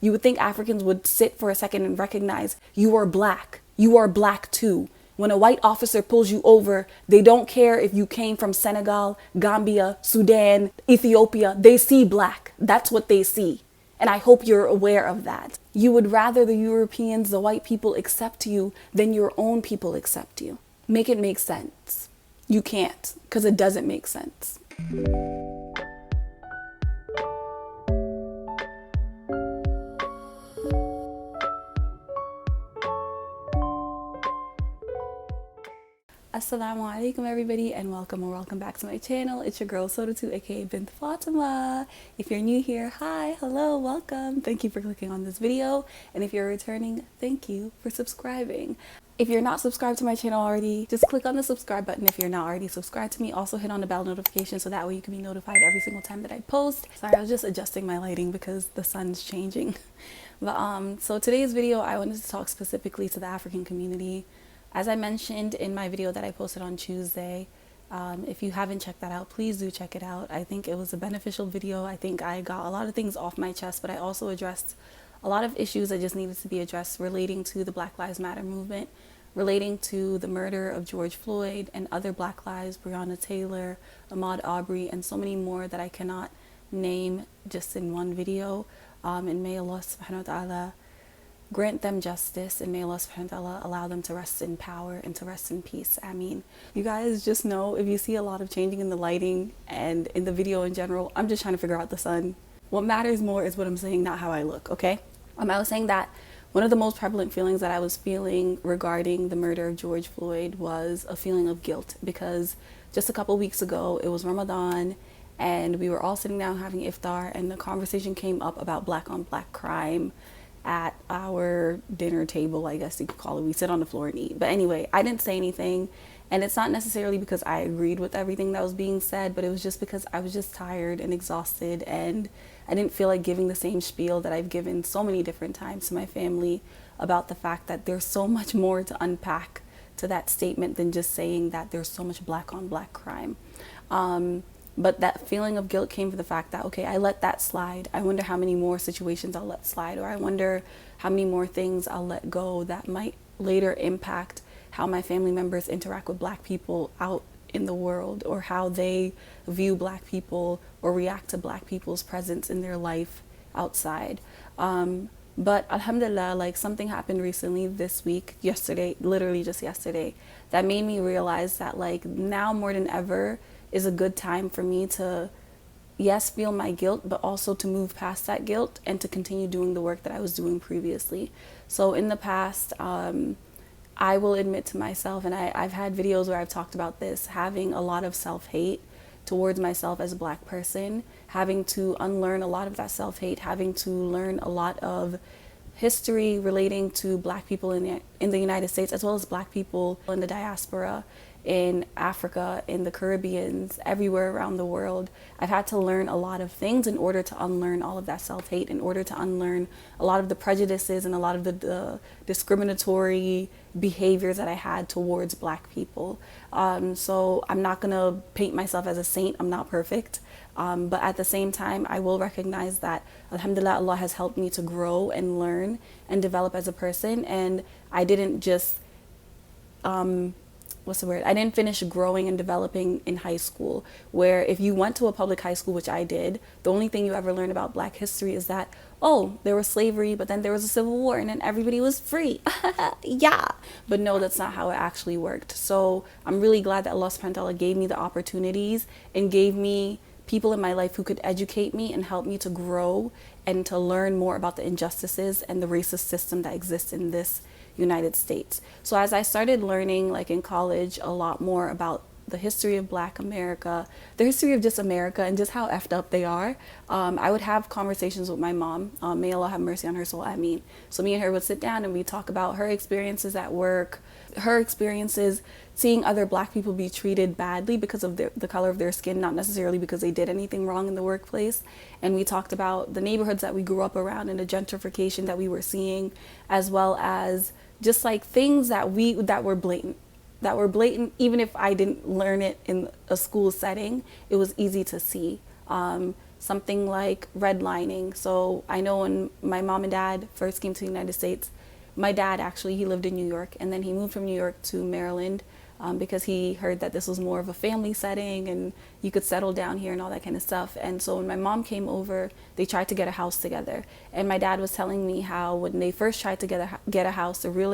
You would think Africans would sit for a second and recognize you are black. You are black too. When a white officer pulls you over, they don't care if you came from Senegal, Gambia, Sudan, Ethiopia. They see black. That's what they see. And I hope you're aware of that. You would rather the Europeans, the white people, accept you than your own people accept you. Make it make sense. You can't, because it doesn't make sense. Asalamualaykum everybody, and welcome back to my channel. It's your girl Sawdatou, aka Bint Fatimah. If you're new here, hi, hello, welcome. Thank you for clicking on this video, and if you're returning, thank you for subscribing. If you're not subscribed to my channel already, just click on the subscribe button. If you're not already subscribed to me, also hit on the bell notification so that way you can be notified every single time that I post. Sorry, I was just adjusting my lighting because the sun's changing. But so today's video, I wanted to talk specifically to the African community. As I mentioned in my video that I posted on Tuesday, if you haven't checked that out, please do check it out. I think it was a beneficial video. I think I got a lot of things off my chest, but I also addressed a lot of issues that just needed to be addressed relating to the Black Lives Matter movement, relating to the murder of George Floyd and other Black lives, Breonna Taylor, Ahmaud Arbery, and so many more that I cannot name just in one video. And may Allah subhanahu wa ta'ala grant them justice, and may Allah subhanahu wa ta'ala allow them to rest in power and to rest in peace. I mean, you guys just know, if you see a lot of changing in the lighting and in the video in general, I'm just trying to figure out the sun. What matters more is what I'm saying, not how I look, okay? I was saying that one of the most prevalent feelings that I was feeling regarding the murder of George Floyd was a feeling of guilt, because just a couple weeks ago, it was Ramadan, and we were all sitting down having iftar, and the conversation came up about black on black crime at our dinner table, I guess you could call it. We sit on the floor and eat. But anyway, I didn't say anything, and it's not necessarily because I agreed with everything that was being said, but it was just because I was just tired and exhausted, and I didn't feel like giving the same spiel that I've given so many different times to my family about the fact that there's so much more to unpack to that statement than just saying that there's so much black on black crime. But that feeling of guilt came from the fact that, okay, I let that slide. I wonder how many more situations I'll let slide, or I wonder how many more things I'll let go that might later impact how my family members interact with black people out in the world, or how they view black people or react to black people's presence in their life outside. But alhamdulillah, like, something happened recently this week, yesterday, literally just yesterday, that made me realize that, like, now more than ever is a good time for me to, yes, feel my guilt, but also to move past that guilt and to continue doing the work that I was doing previously. So in the past, I will admit to myself, and I've had videos where I've talked about this, having a lot of self-hate towards myself as a black person, having to unlearn a lot of that self-hate, having to learn a lot of history relating to black people in the United States, as well as black people in the diaspora, in Africa, in the Caribbean, everywhere around the world. I've had to learn a lot of things in order to unlearn all of that self-hate, in order to unlearn a lot of the prejudices and a lot of the discriminatory behaviors that I had towards black people. So I'm not gonna paint myself as a saint. I'm not perfect. But at the same time, I will recognize that, alhamdulillah, Allah has helped me to grow and learn and develop as a person. And I didn't just, I didn't finish growing and developing in high school, where if you went to a public high school, which I did, the only thing you ever learned about black history is that, oh, there was slavery, but then there was a civil war, and then everybody was free. Yeah. But no, that's not how it actually worked. So I'm really glad that Allah subhanahu wa ta'ala gave me the opportunities and gave me people in my life who could educate me and help me to grow and to learn more about the injustices and the racist system that exists in this United States. So as I started learning, like in college, a lot more about the history of Black America, the history of just America, and just how effed up they are, I would have conversations with my mom. May Allah have mercy on her soul, I mean. So me and her would sit down and we'd talk about her experiences at work, her experiences seeing other Black people be treated badly because of the color of their skin, not necessarily because they did anything wrong in the workplace. And we talked about the neighborhoods that we grew up around and the gentrification that we were seeing, as well as just like things that were blatant. Even if I didn't learn it in a school setting, it was easy to see. something like redlining. So I know when my mom and dad first came to the United States, my dad actually, he lived in New York, and then he moved from New York to Maryland, because he heard that this was more of a family setting and you could settle down here and all that kind of stuff. And so when my mom came over, they tried to get a house together. And my dad was telling me how when they first tried to get a house, the real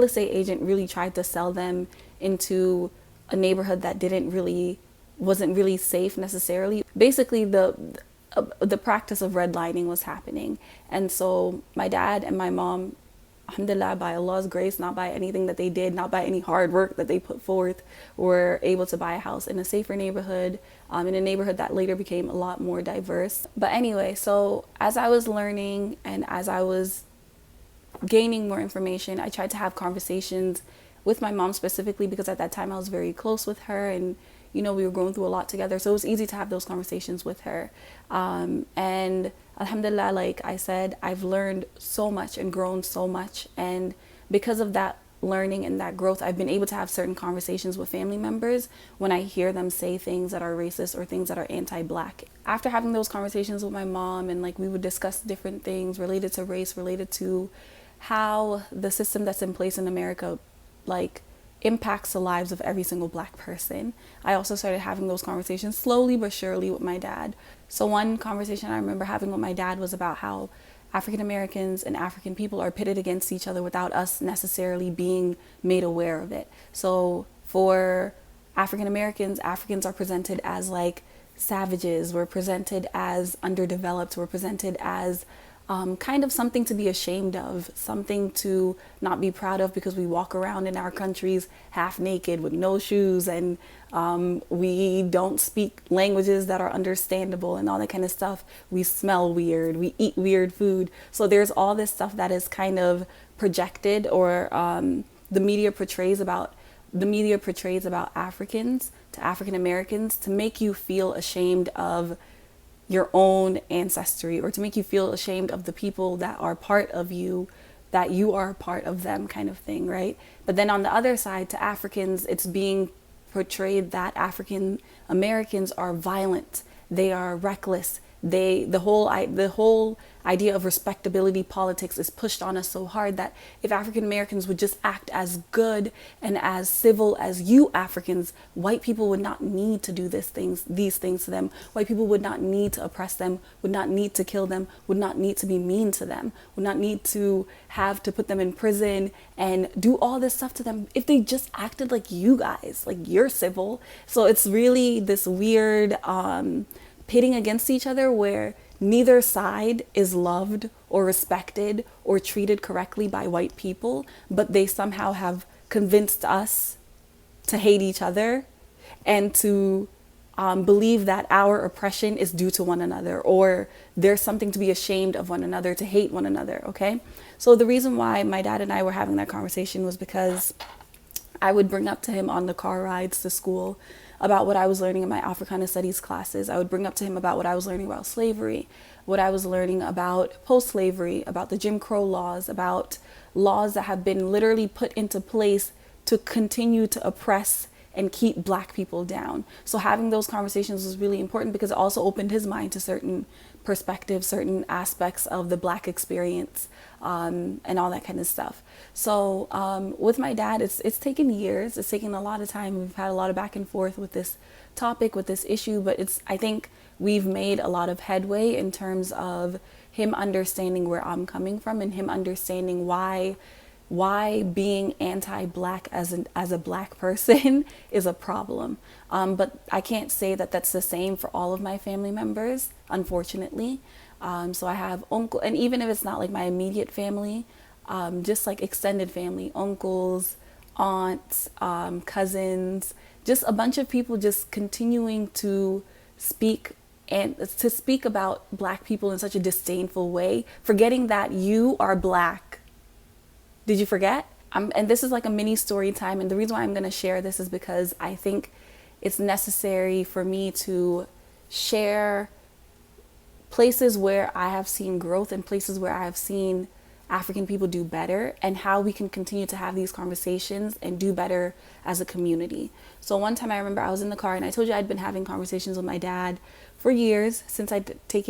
estate agent really tried to sell them into a neighborhood that wasn't really safe necessarily. Basically, the practice of redlining was happening. And so my dad and my mom, alhamdulillah, by Allah's grace, not by anything that they did, not by any hard work that they put forth, were able to buy a house in a safer neighborhood, in a neighborhood that later became a lot more diverse. But anyway, so as I was learning and as I was gaining more information, I tried to have conversations with my mom specifically because at that time I was very close with her, and we were going through a lot together, so it was easy to have those conversations with her. And alhamdulillah, like I said, I've learned so much and grown so much, and because of that learning and that growth, I've been able to have certain conversations with family members when I hear them say things that are racist or things that are anti-black. After having those conversations with my mom, and like we would discuss different things related to race, related to how the system that's in place in America like impacts the lives of every single black person, I also started having those conversations slowly but surely with my dad. So one conversation I remember having with my dad was about how African Americans and African people are pitted against each other without us necessarily being made aware of it. So for African Americans, Africans are presented as like savages, we're presented as underdeveloped, we're presented as kind of something to be ashamed of, something to not be proud of, because we walk around in our countries half naked with no shoes, and we don't speak languages that are understandable and all that kind of stuff. We smell weird, we eat weird food. So there's all this stuff that is kind of projected, or the media portrays about Africans to African Americans to make you feel ashamed of your own ancestry, or to make you feel ashamed of the people that are part of you, that you are part of them, kind of thing, right? But then on the other side, to Africans, it's being portrayed that African Americans are violent, they are reckless, the whole idea of respectability politics is pushed on us so hard that if African Americans would just act as good and as civil as you Africans, white people would not need to do these things to them. White people would not need to oppress them, would not need to kill them, would not need to be mean to them, would not need to have to put them in prison and do all this stuff to them if they just acted like you guys, like you're civil. So it's really this weird pitting against each other where neither side is loved or respected or treated correctly by white people, but they somehow have convinced us to hate each other and to believe that our oppression is due to one another, or there's something to be ashamed of one another, to hate one another, okay? So the reason why my dad and I were having that conversation was because I would bring up to him on the car rides to school about what I was learning in my Africana Studies classes. I would bring up to him about what I was learning about slavery, what I was learning about post-slavery, about the Jim Crow laws, about laws that have been literally put into place to continue to oppress and keep black people down. So having those conversations was really important because it also opened his mind to certain perspectives, certain aspects of the black experience, and all that kind of stuff. So with my dad, it's taken years. It's taken a lot of time. We've had a lot of back and forth with this topic, with this issue, but I think we've made a lot of headway in terms of him understanding where I'm coming from and him understanding why being anti-black as a black person is a problem. But I can't say that that's the same for all of my family members, unfortunately. So I have uncle, and even if it's not like my immediate family, just like extended family, uncles, aunts, cousins, just a bunch of people just continuing to speak about black people in such a disdainful way, forgetting that you are black. Did you forget? And this is like a mini story time. And the reason why I'm going to share this is because I think it's necessary for me to share places where I have seen growth and places where I have seen African people do better and how we can continue to have these conversations and do better as a community. So one time I remember I was in the car and I told you I'd been having conversations with my dad for years since I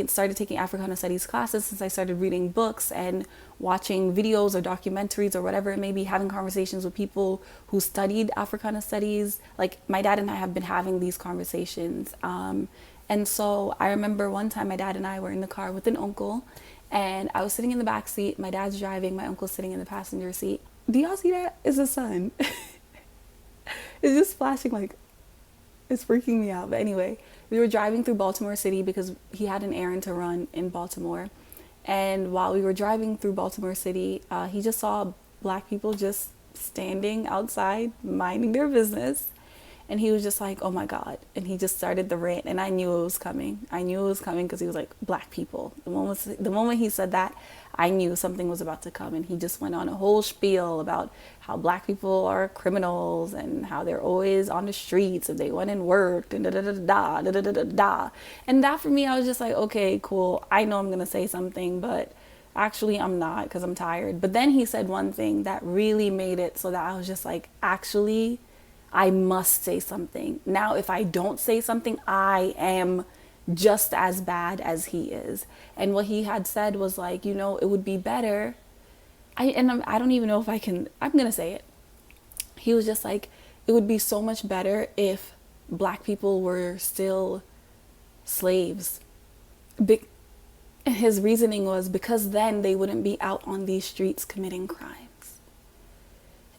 started taking Africana Studies classes, since I started reading books and watching videos or documentaries or whatever it may be, having conversations with people who studied Africana Studies. Like my dad and I have been having these conversations. And so I remember one time my dad and I were in the car with an uncle and I was sitting in the back seat. My dad's driving, my uncle's sitting in the passenger seat. Do y'all see that? It's the sun. It's just flashing, like, it's freaking me out. But anyway, we were driving through Baltimore City because he had an errand to run in Baltimore. And while we were driving through Baltimore City, he just saw black people just standing outside, minding their business. And he was just like, oh my God. And he just started the rant. And I knew it was coming. I knew it was coming because he was like, black people. The moment he said that, I knew something was about to come. And he just went on a whole spiel about how black people are criminals and how they're always on the streets if they went and worked and da-da-da-da-da. And that for me, I was just like, okay, cool. I know I'm going to say something, but actually I'm not because I'm tired. But then he said one thing that really made it so that I was just like, actually, I must say something. Now, if I don't say something, I am just as bad as he is. And what he had said was like, you know, it would be better. I don't even know if I'm going to say it. He was just like, it would be so much better if black people were still slaves. And his reasoning was because then they wouldn't be out on these streets committing crimes.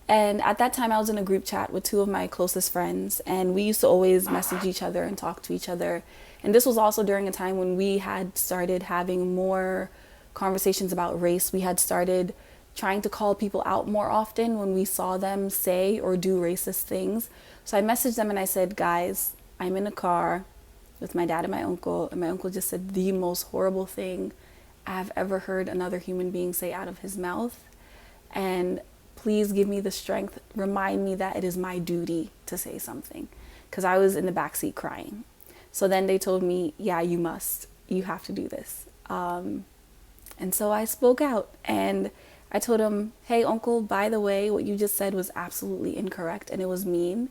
And at that time, I was in a group chat with two of my closest friends, and we used to always message each other and talk to each other. And this was also during a time when we had started having more conversations about race. We had started trying to call people out more often when we saw them say or do racist things. So I messaged them and I said, guys, I'm in a car with my dad and my uncle just said the most horrible thing I've ever heard another human being say out of his mouth. And please give me the strength. Remind me that it is my duty to say something, because I was in the backseat crying. So then they told me, yeah, you must. You have to do this. And so I spoke out and I told him, hey, uncle, by the way, what you just said was absolutely incorrect and it was mean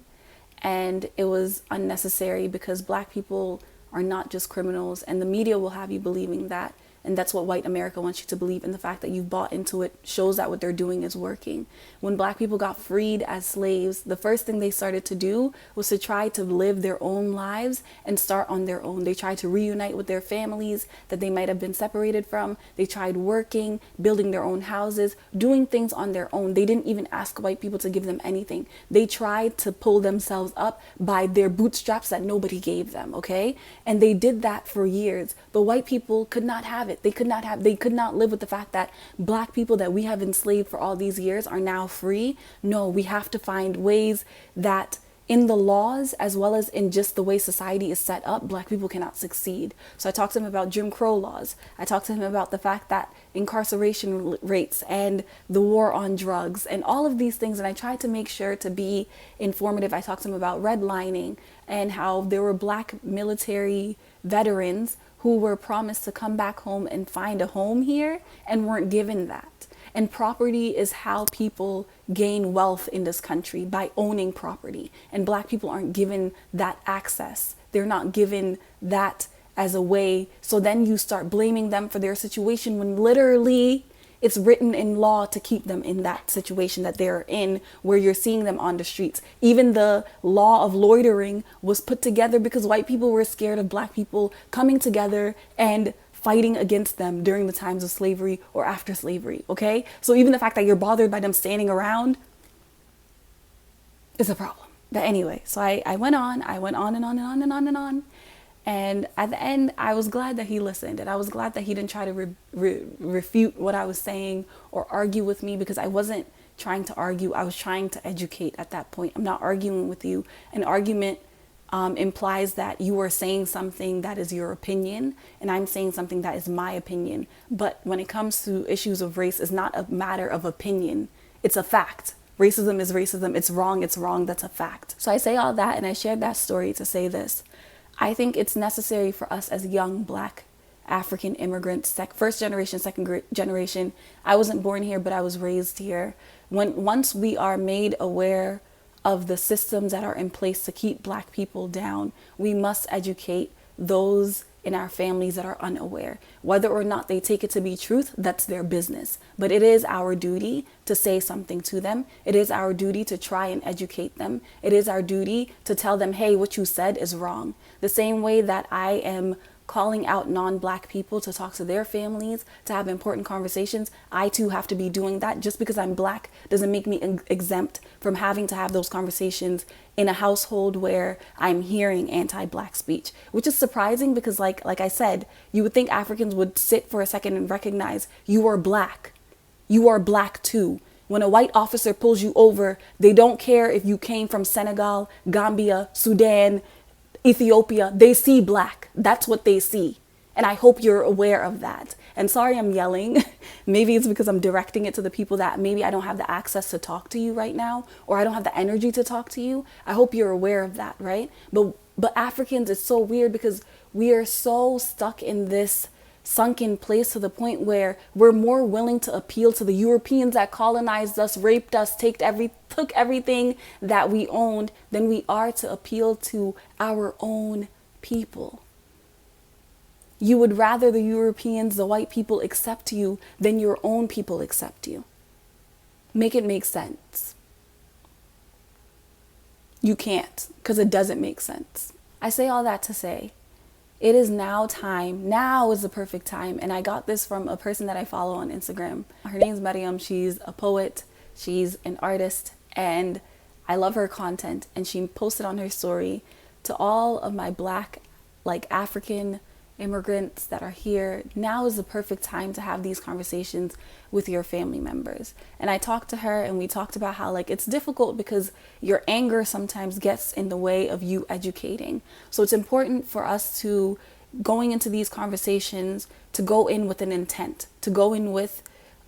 and it was unnecessary because black people are not just criminals and the media will have you believing that. And that's what white America wants you to believe. And the fact that you've bought into it shows that what they're doing is working. When black people got freed as slaves, the first thing they started to do was to try to live their own lives and start on their own. They tried to reunite with their families that they might have been separated from. They tried working, building their own houses, doing things on their own. They didn't even ask white people to give them anything. They tried to pull themselves up by their bootstraps that nobody gave them, okay? And they did that for years. But white people could not have it. They could not live with the fact that black people that we have enslaved for all these years are now free. No, we have to find ways that in the laws, as well as in just the way society is set up, black people cannot succeed. So I talked to him about Jim Crow laws. I talked to him about the fact that incarceration rates and the war on drugs and all of these things. And I tried to make sure to be informative. I talked to him about redlining and how there were black military veterans who were promised to come back home and find a home here and weren't given that. And property is how people gain wealth in this country, by owning property. And black people aren't given that access. They're not given that as a way. So then you start blaming them for their situation when literally it's written in law to keep them in that situation that they're in, where you're seeing them on the streets. Even the law of loitering was put together because white people were scared of black people coming together and fighting against them during the times of slavery or after slavery, okay? So even the fact that you're bothered by them standing around is a problem. But anyway, so I went on and on and on and on and on. And at the end, I was glad that he listened, and I was glad that he didn't try to refute what I was saying or argue with me, because I wasn't trying to argue. I was trying to educate at that point. I'm not arguing with you. An argument implies that you are saying something that is your opinion, and I'm saying something that is my opinion. But when it comes to issues of race, it's not a matter of opinion. It's a fact. Racism is racism. It's wrong. It's wrong. That's a fact. So I say all that, and I shared that story to say this. I think it's necessary for us as young black African immigrants, first generation, second generation. I wasn't born here, but I was raised here. Once we are made aware of the systems that are in place to keep Black people down, we must educate those in our families that are unaware. Whether or not they take it to be truth, that's their business. But it is our duty to say something to them. It is our duty to try and educate them. It is our duty to tell them, hey, what you said is wrong. The same way that I am calling out non-Black people to talk to their families, to have important conversations, I too have to be doing that. Just because I'm Black doesn't make me exempt from having to have those conversations in a household where I'm hearing anti-Black speech, which is surprising because like I said, you would think Africans would sit for a second and recognize you are Black. You are Black too. When a white officer pulls you over, they don't care if you came from Senegal, Gambia, Sudan, Ethiopia. They see Black. That's what they see. And I hope you're aware of that. And sorry I'm yelling. Maybe it's because I'm directing it to the people that maybe I don't have the access to talk to you right now, or I don't have the energy to talk to you. I hope you're aware of that, right? But Africans, it's so weird because we are so stuck in this sunken place to the point where we're more willing to appeal to the Europeans that colonized us, raped us, took everything that we owned than we are to appeal to our own people. You would rather the Europeans, the white people, accept you than your own people accept you. Make it make sense. You can't, because it doesn't make sense. I say all that to say, it is now time. Now is the perfect time. And I got this from a person that I follow on Instagram. Her name's Maryam. She's a poet. She's an artist. And I love her content. And she posted on her story, to all of my Black, African immigrants that are here, now is the perfect time to have these conversations with your family members. And I talked to her and we talked about how it's difficult because your anger sometimes gets in the way of you educating. So it's important for us to, going into these conversations, to go in with an intent, to go in with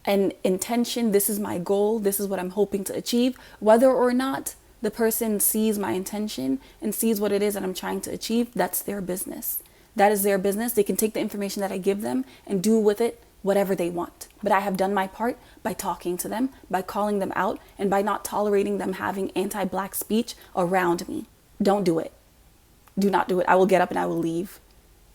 an intention. This is my goal. This is what I'm hoping to achieve. Whether or not the person sees my intention and sees what it is that I'm trying to achieve, that's their business. That is their business. They can take the information that I give them and do with it whatever they want. But I have done my part by talking to them, by calling them out, and by not tolerating them having anti-Black speech around me. Don't do it. Do not do it. I will get up and I will leave.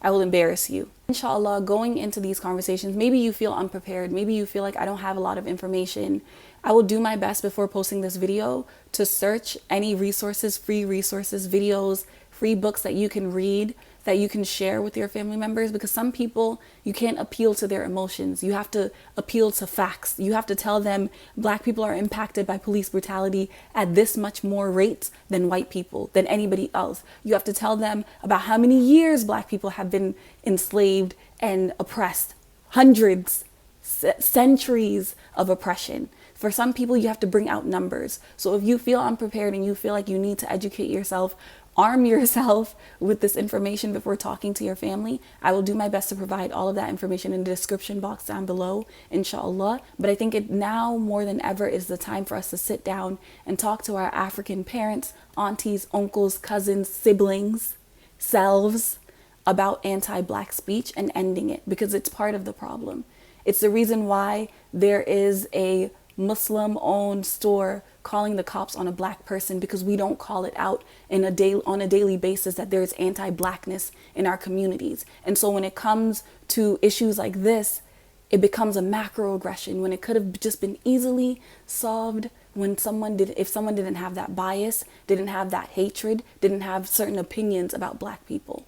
I will embarrass you. Inshallah, going into these conversations, maybe you feel unprepared. Maybe you feel like I don't have a lot of information. I will do my best before posting this video to search any resources, free resources, videos, free books that you can read, that you can share with your family members, because some people, you can't appeal to their emotions. You have to appeal to facts. You have to tell them Black people are impacted by police brutality at this much more rates than white people, than anybody else. You have to tell them about how many years Black people have been enslaved and oppressed. Hundreds, centuries of oppression. For some people, you have to bring out numbers. So if you feel unprepared and you feel like you need to educate yourself, arm yourself with this information before talking to your family. I will do my best to provide all of that information in the description box down below, inshallah. But I think it now more than ever is the time for us to sit down and talk to our African parents, aunties, uncles, cousins, siblings, selves about anti-Black speech and ending it, because it's part of the problem. It's the reason why there is a Muslim-owned store calling the cops on a Black person, because we don't call it out on a daily basis that there's anti-Blackness in our communities. And so when it comes to issues like this, it becomes a macroaggression when it could have just been easily solved when if someone didn't have that bias, didn't have that hatred, didn't have certain opinions about Black people.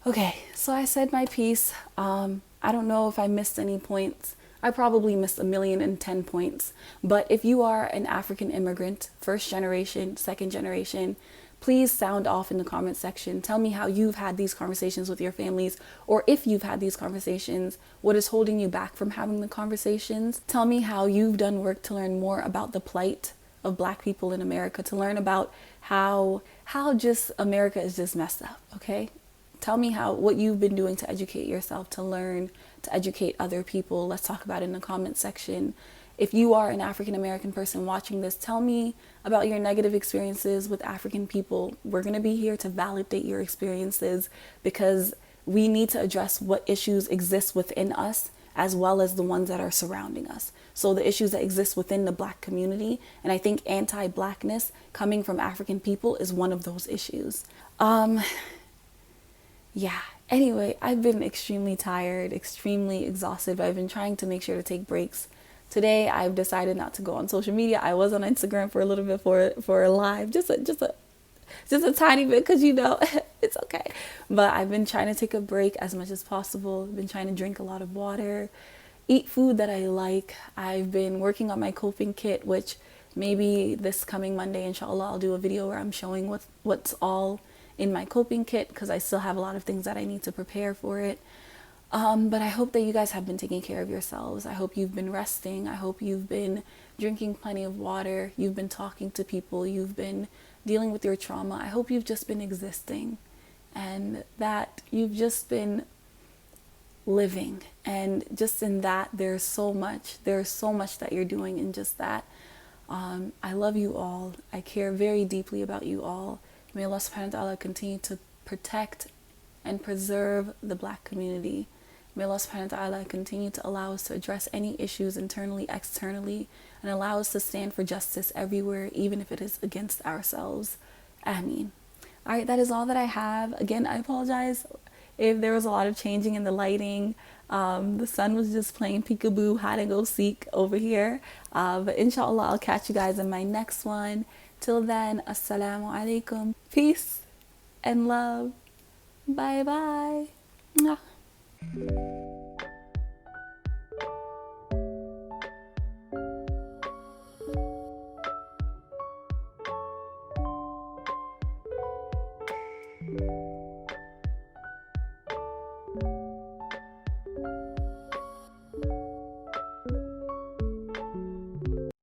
Okay, so I said my piece. I don't know if I missed any points. I probably missed 1,010 points. But if you are an African immigrant, first generation, second generation, please sound off in the comment section. Tell me how you've had these conversations with your families, or if you've had these conversations, what is holding you back from having the conversations. Tell me how you've done work to learn more about the plight of Black people in America, to learn about how just America is just messed up, okay? Tell me what you've been doing to educate yourself, to learn, to educate other people. Let's talk about it in the comment section. If you are an African American person watching this, tell me about your negative experiences with African people. We're going to be here to validate your experiences, because we need to address what issues exist within us as well as the ones that are surrounding us. So the issues that exist within the Black community, and I think anti-Blackness coming from African people is one of those issues. Yeah. Anyway, I've been extremely tired, extremely exhausted, but I've been trying to make sure to take breaks. Today, I've decided not to go on social media. I was on Instagram for a little bit for a live, just a tiny bit, because it's okay. But I've been trying to take a break as much as possible. I've been trying to drink a lot of water, eat food that I like. I've been working on my coping kit, which maybe this coming Monday, inshallah, I'll do a video where I'm showing what's all in my coping kit, because I still have a lot of things that I need to prepare for it. But I hope that you guys have been taking care of yourselves. I hope you've been resting. I hope you've been drinking plenty of water. You've been talking to people. You've been dealing with your trauma. I hope you've just been existing, and that you've just been living. And just in that, there's so much that you're doing in just that. I love you all. I care very deeply about you all. May Allah subhanahu wa ta'ala continue to protect and preserve the Black community. May Allah subhanahu wa ta'ala continue to allow us to address any issues internally, externally, and allow us to stand for justice everywhere, even if it is against ourselves. Ameen. Alright, that is all that I have. Again, I apologize if there was a lot of changing in the lighting. The sun was just playing peekaboo, hide and go seek over here. But inshallah, I'll catch you guys in my next one. Till then, Asalamualaykum. Peace and love. Bye bye. Mwah.